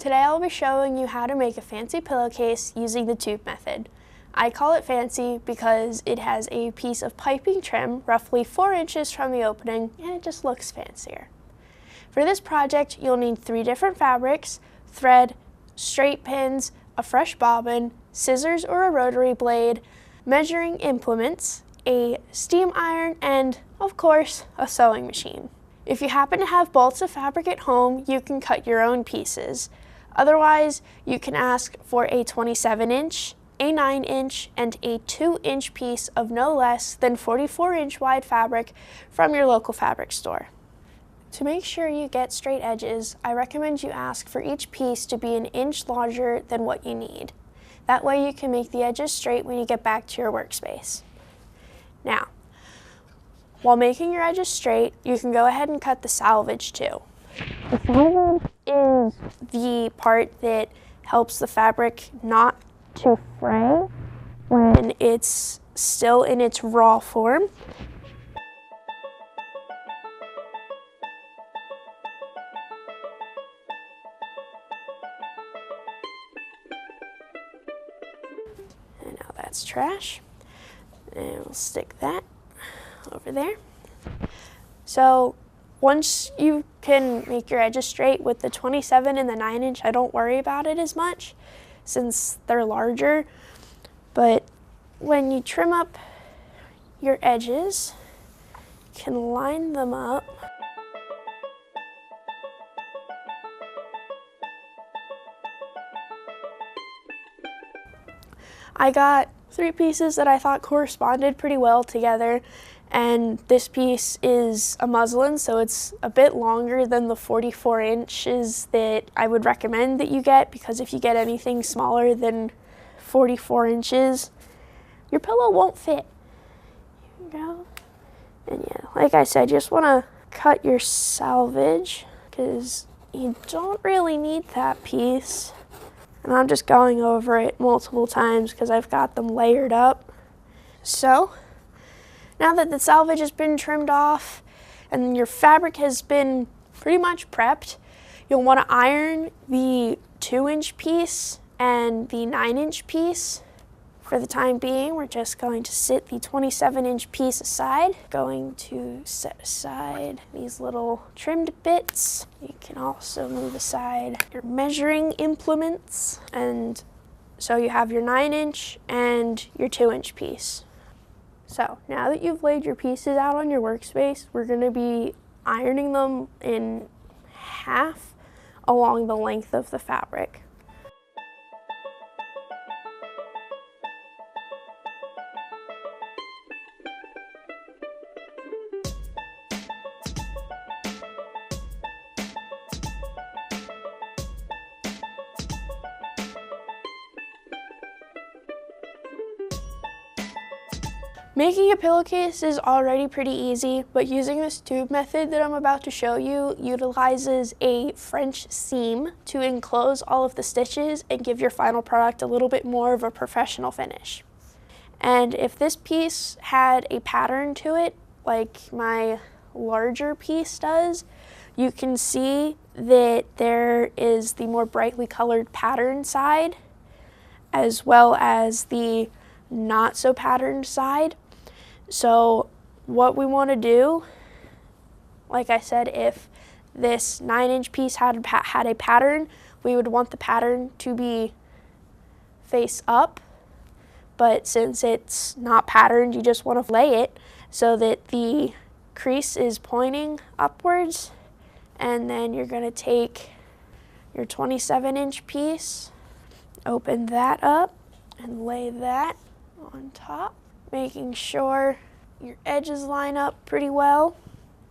Today I'll be showing you how to make a fancy pillowcase using the tube method. I call it fancy because it has a piece of piping trim roughly 4 inches from the opening and it just looks fancier. For this project you'll need 3 different fabrics, thread, straight pins, a fresh bobbin, scissors or a rotary blade, measuring implements, a steam iron, and of course a sewing machine. If you happen to have bolts of fabric at home, you can cut your own pieces. Otherwise, you can ask for a 27-inch, a 9-inch, and a 2-inch piece of no less than 44-inch wide fabric from your local fabric store. To make sure you get straight edges, I recommend you ask for each piece to be an inch larger than what you need. That way you can make the edges straight when you get back to your workspace. Now, while making your edges straight, you can go ahead and cut the selvage too. The selvage is the part that helps the fabric not to fray when it's still in its raw form. And now that's trash. And we'll stick that over there. So once you can make your edges straight with the 27 and the 9-inch, I don't worry about it as much since they're larger. But when you trim up your edges, you can line them up. I got 3 pieces that I thought corresponded pretty well together, and this piece is a muslin, so it's a bit longer than the 44 inches that I would recommend that you get, because if you get anything smaller than 44 inches, your pillow won't fit. Here we go. And yeah, like I said, you just want to cut your selvage because you don't really need that piece. And I'm just going over it multiple times because I've got them layered up. So, now that the selvage has been trimmed off and your fabric has been pretty much prepped, you'll want to iron the 2-inch piece and the 9-inch piece. For the time being, we're just going to sit the 27-inch piece aside. Going to set aside these little trimmed bits. You can also move aside your measuring implements. And so you have your 9-inch and your 2-inch piece. So now that you've laid your pieces out on your workspace, we're going to be ironing them in half along the length of the fabric. Making a pillowcase is already pretty easy, but using this tube method that I'm about to show you utilizes a French seam to enclose all of the stitches and give your final product a little bit more of a professional finish. And if this piece had a pattern to it, like my larger piece does, you can see that there is the more brightly colored pattern side as well as the not so patterned side. So what we want to do, like I said, if this 9-inch piece had a pattern, we would want the pattern to be face up. But since it's not patterned, you just want to lay it so that the crease is pointing upwards. And then you're going to take your 27-inch piece, open that up, and lay that on top, making sure your edges line up pretty well.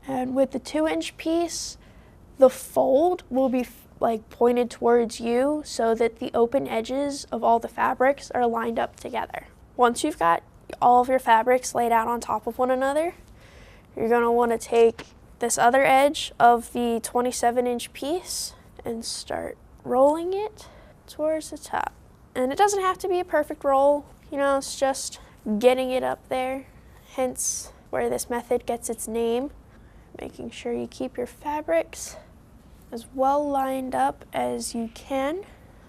And with the 2-inch piece, the fold will be like pointed towards you so that the open edges of all the fabrics are lined up together. Once you've got all of your fabrics laid out on top of one another, you're going to want to take this other edge of the 27-inch piece and start rolling it towards the top. And it doesn't have to be a perfect roll, you know, it's just getting it up there, hence where this method gets its name. Making sure you keep your fabrics as well lined up as you can.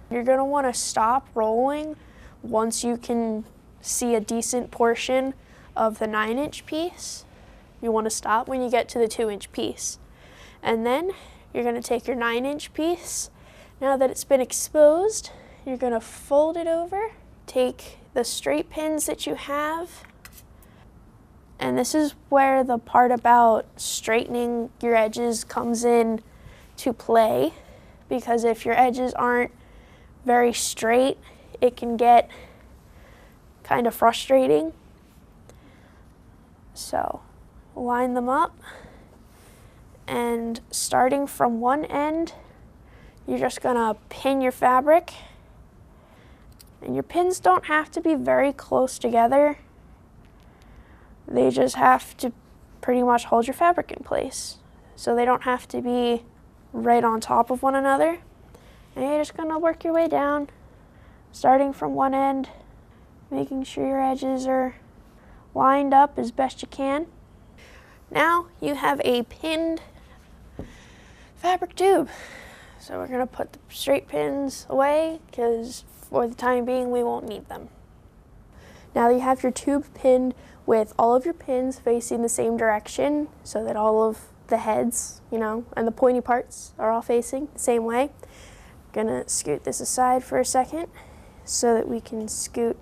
You're going to want to stop rolling once you can see a decent portion of the 9-inch piece. You want to stop when you get to the 2-inch piece. And then you're going to take your 9-inch piece. Now that it's been exposed, you're going to fold it over. Take the straight pins that you have. And this is where the part about straightening your edges comes in to play, because if your edges aren't very straight, it can get kind of frustrating. So line them up, and starting from one end, you're just gonna pin your fabric, and your pins don't have to be very close together. They just have to pretty much hold your fabric in place. So they don't have to be right on top of one another. And you're just gonna work your way down, starting from one end, making sure your edges are lined up as best you can. Now you have a pinned fabric tube. So we're gonna put the straight pins away because for the time being we won't need them. Now that you have your tube pinned with all of your pins facing the same direction so that all of the heads, and the pointy parts are all facing the same way, gonna scoot this aside for a second so that we can scoot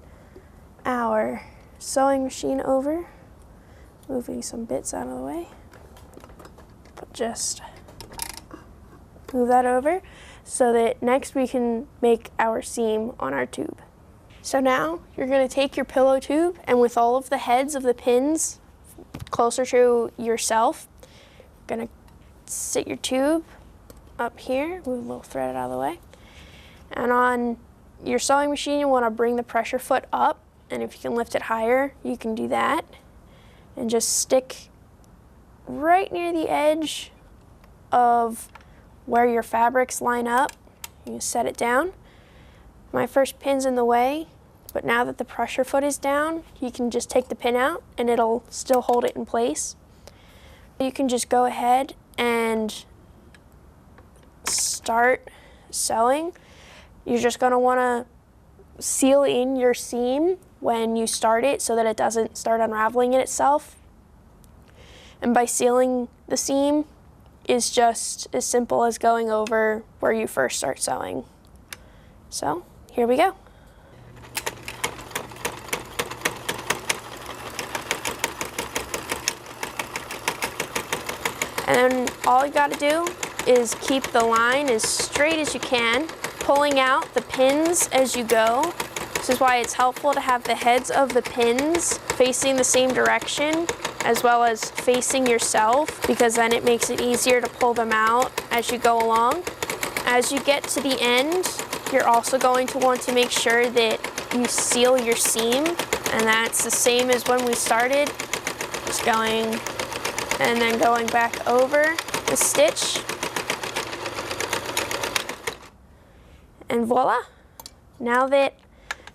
our sewing machine over, moving some bits out of the way. But just move that over so that next we can make our seam on our tube. So now you're going to take your pillow tube, and with all of the heads of the pins closer to yourself, you're going to sit your tube up here, move a little thread out of the way. And on your sewing machine, you want to bring the pressure foot up, and if you can lift it higher, you can do that. And just stick right near the edge of where your fabrics line up. You set it down. My first pin's in the way, but now that the pressure foot is down, you can just take the pin out and it'll still hold it in place. You can just go ahead and start sewing. You're just going to want to seal in your seam when you start it so that it doesn't start unraveling in itself. And by sealing the seam is just as simple as going over where you first start sewing. So here we go. And all you got to do is keep the line as straight as you can, pulling out the pins as you go. This is why it's helpful to have the heads of the pins facing the same direction as well as facing yourself, because then it makes it easier to pull them out as you go along. As you get to the end, you're also going to want to make sure that you seal your seam, and that's the same as when we started. Just going and then going back over the stitch. And voila! Now that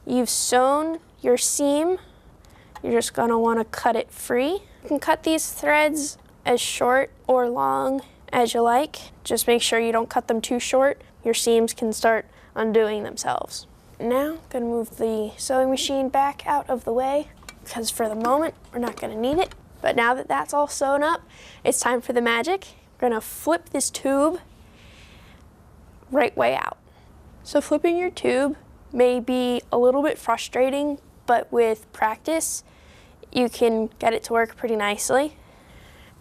you've sewn your seam, you're just going to want to cut it free. You can cut these threads as short or long as you like. Just make sure you don't cut them too short. Your seams can start undoing themselves. Now, I'm going to move the sewing machine back out of the way because for the moment, we're not going to need it. But now that that's all sewn up, it's time for the magic. We're going to flip this tube right way out. So flipping your tube may be a little bit frustrating, but with practice, you can get it to work pretty nicely.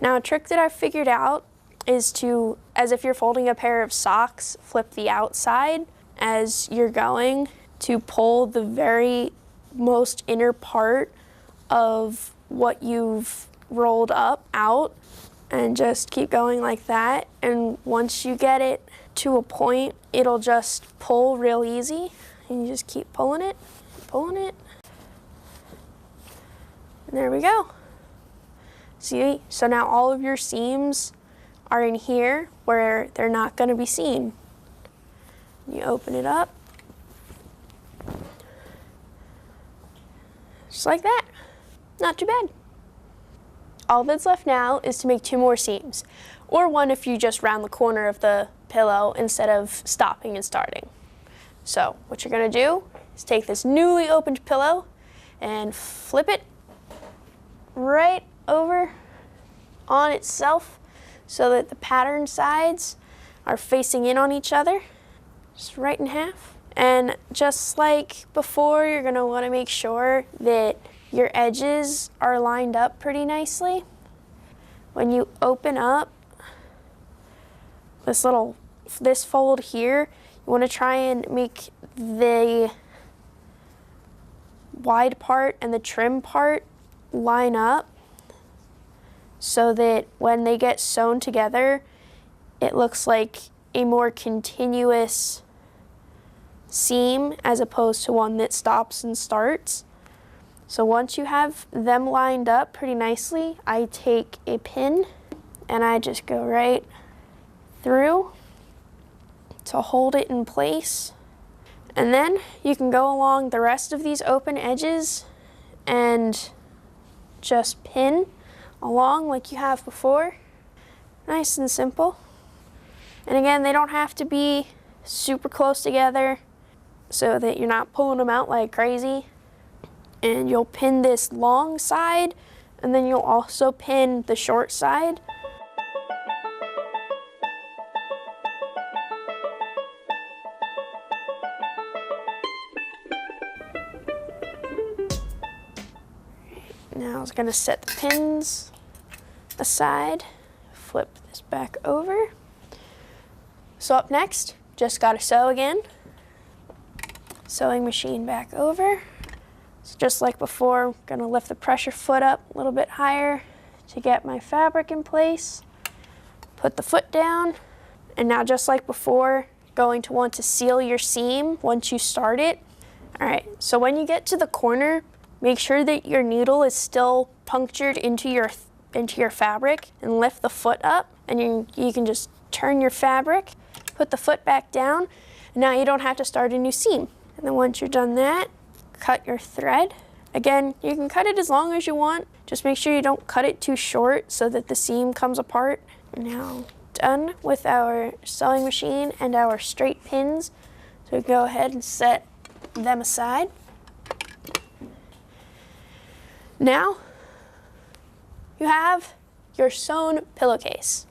Now, a trick that I've figured out is to, as if you're folding a pair of socks, flip the outside as you're going to pull the very most inner part of what you've rolled up out, and just keep going like that. And once you get it to a point, it'll just pull real easy, and you just keep pulling it, and there we go. See, so now all of your seams are in here where they're not going to be seen. You open it up, just like that. Not too bad. All that's left now is to make 2 more seams, or one if you just round the corner of the pillow instead of stopping and starting. So what you're gonna do is take this newly opened pillow and flip it right over on itself so that the pattern sides are facing in on each other, just right in half. And just like before, you're gonna wanna make sure that your edges are lined up pretty nicely. When you open up this fold here, you wanna try and make the wide part and the trim part line up so that when they get sewn together, it looks like a more continuous seam as opposed to one that stops and starts. So once you have them lined up pretty nicely, I take a pin and I just go right through to hold it in place. And then you can go along the rest of these open edges and just pin along like you have before. Nice and simple. And again, they don't have to be super close together so that you're not pulling them out like crazy. And you'll pin this long side, and then you'll also pin the short side. Now I was gonna set the pins aside, flip this back over. So up next, just gotta sew again. Sewing machine back over. So just like before, I'm gonna lift the pressure foot up a little bit higher to get my fabric in place. Put the foot down, and now just like before, going to want to seal your seam once you start it. All right, so when you get to the corner, make sure that your needle is still punctured into your fabric, and lift the foot up, and you can just turn your fabric, put the foot back down, and now you don't have to start a new seam. And then once you're done that, cut your thread. Again, you can cut it as long as you want. Just make sure you don't cut it too short so that the seam comes apart. Now, done with our sewing machine and our straight pins. So go ahead and set them aside. Now, you have your sewn pillowcase.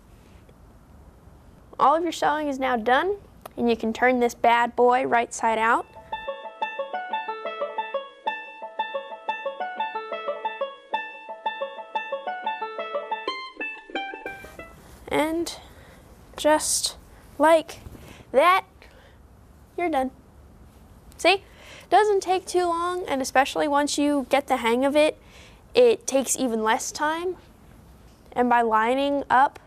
All of your sewing is now done, and you can turn this bad boy right side out. And just like that, you're done. See? Doesn't take too long, and especially once you get the hang of it, it takes even less time. And by lining up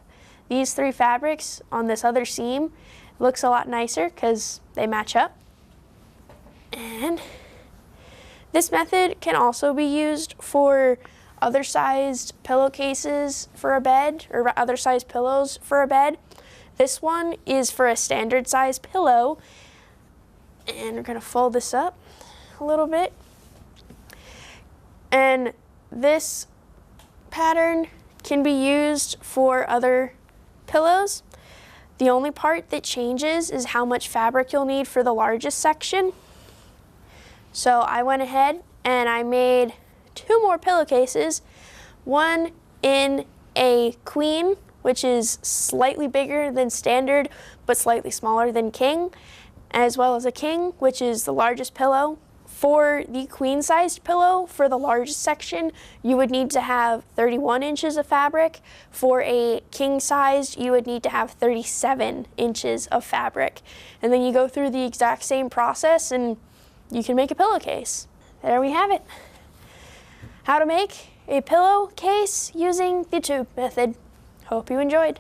these three fabrics on this other seam, it looks a lot nicer because they match up. And this method can also be used for other sized pillowcases for a bed, or other sized pillows for a bed. This one is for a standard size pillow, and we're gonna fold this up a little bit. And this pattern can be used for other pillows. The only part that changes is how much fabric you'll need for the largest section. So I went ahead and I made 2 more pillowcases, one in a queen, which is slightly bigger than standard but slightly smaller than king, as well as a king, which is the largest pillow. For the queen-sized pillow, for the largest section, you would need to have 31 inches of fabric. For a king-sized, you would need to have 37 inches of fabric. And then you go through the exact same process and you can make a pillowcase. There we have it. How to make a pillowcase using the tube method. Hope you enjoyed.